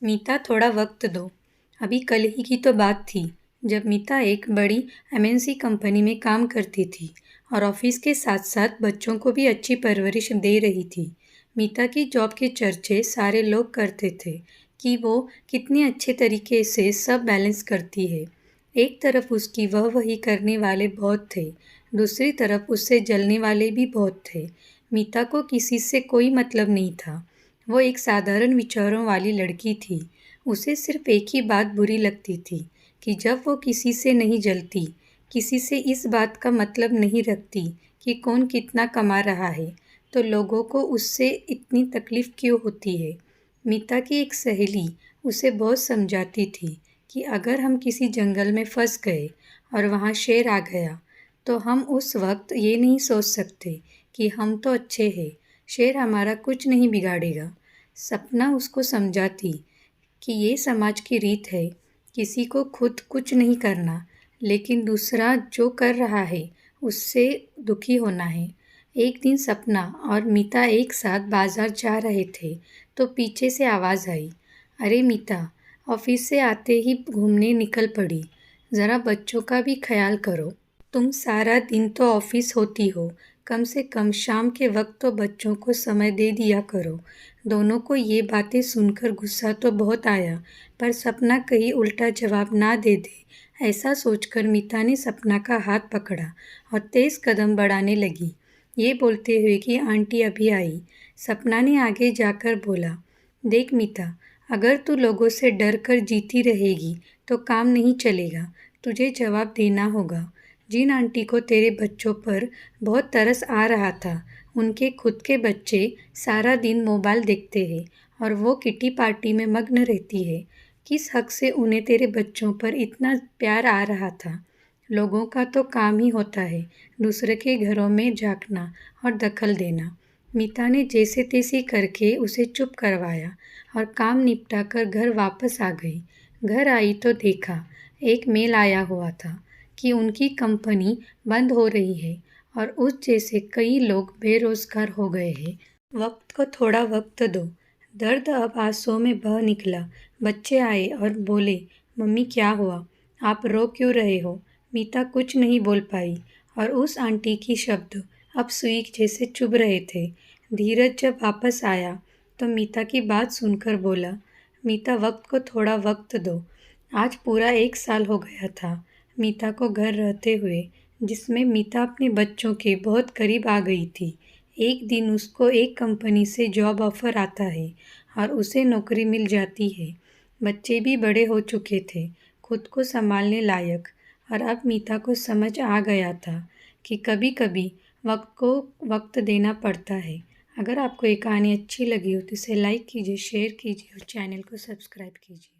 मीता थोड़ा वक्त दो। अभी कल ही की तो बात थी जब मीता एक बड़ी एमएनसी कंपनी में काम करती थी और ऑफिस के साथ साथ बच्चों को भी अच्छी परवरिश दे रही थी। मीता की जॉब के चर्चे सारे लोग करते थे कि वो कितनी अच्छे तरीके से सब बैलेंस करती है। एक तरफ उसकी वह वही करने वाले बहुत थे, दूसरी तरफ उससे जलने वाले भी बहुत थे। मीता को किसी से कोई मतलब नहीं था। वो एक साधारण विचारों वाली लड़की थी। उसे सिर्फ एक ही बात बुरी लगती थी कि जब वो किसी से नहीं जलती, किसी से इस बात का मतलब नहीं रखती कि कौन कितना कमा रहा है, तो लोगों को उससे इतनी तकलीफ़ क्यों होती है। मीता की एक सहेली उसे बहुत समझाती थी कि अगर हम किसी जंगल में फंस गए और वहाँ शेर आ गया, तो हम उस वक्त ये नहीं सोच सकते कि हम तो अच्छे हैं, शेर हमारा कुछ नहीं बिगाड़ेगा। सपना उसको समझाती कि ये समाज की रीत है, किसी को खुद कुछ नहीं करना, लेकिन दूसरा जो कर रहा है उससे दुखी होना है। एक दिन सपना और मीता एक साथ बाजार जा रहे थे तो पीछे से आवाज़ आई, अरे मीता, ऑफिस से आते ही घूमने निकल पड़ी, ज़रा बच्चों का भी ख्याल करो। तुम सारा दिन तो ऑफिस होती हो, कम से कम शाम के वक्त तो बच्चों को समय दे दिया करो। दोनों को ये बातें सुनकर गुस्सा तो बहुत आया, पर सपना कहीं उल्टा जवाब ना दे दे ऐसा सोचकर मीता ने सपना का हाथ पकड़ा और तेज़ कदम बढ़ाने लगी, ये बोलते हुए कि आंटी अभी आई। सपना ने आगे जाकर बोला, देख मीता, अगर तू लोगों से डर कर जीती रहेगी तो काम नहीं चलेगा, तुझे जवाब देना होगा। जिन आंटी को तेरे बच्चों पर बहुत तरस आ रहा था, उनके खुद के बच्चे सारा दिन मोबाइल देखते हैं और वो किटी पार्टी में मग्न रहती है। किस हक से उन्हें तेरे बच्चों पर इतना प्यार आ रहा था। लोगों का तो काम ही होता है दूसरे के घरों में झांकना और दखल देना। मीता ने जैसे तैसे करके उसे चुप करवाया और काम निपटा कर घर वापस आ गई। घर आई तो देखा एक मेल आया हुआ था कि उनकी कंपनी बंद हो रही है और उस जैसे कई लोग बेरोजगार हो गए हैं। वक्त को थोड़ा वक्त दो। दर्द अब आंसुओं में बह निकला। बच्चे आए और बोले, मम्मी क्या हुआ, आप रो क्यों रहे हो। मीता कुछ नहीं बोल पाई और उस आंटी की शब्द अब सुई जैसे चुभ रहे थे। धीरज जब वापस आया तो मीता की बात सुनकर बोला, मीता वक्त को थोड़ा वक्त दो। आज पूरा 1 साल हो गया था मीता को घर रहते हुए, जिसमें मीता अपने बच्चों के बहुत करीब आ गई थी। एक दिन उसको एक कंपनी से जॉब ऑफर आता है और उसे नौकरी मिल जाती है। बच्चे भी बड़े हो चुके थे, खुद को संभालने लायक, और अब मीता को समझ आ गया था कि कभी कभी वक्त को वक्त देना पड़ता है। अगर आपको ये कहानी अच्छी लगी हो तो इसे लाइक कीजिए, शेयर कीजिए और चैनल को सब्सक्राइब कीजिए।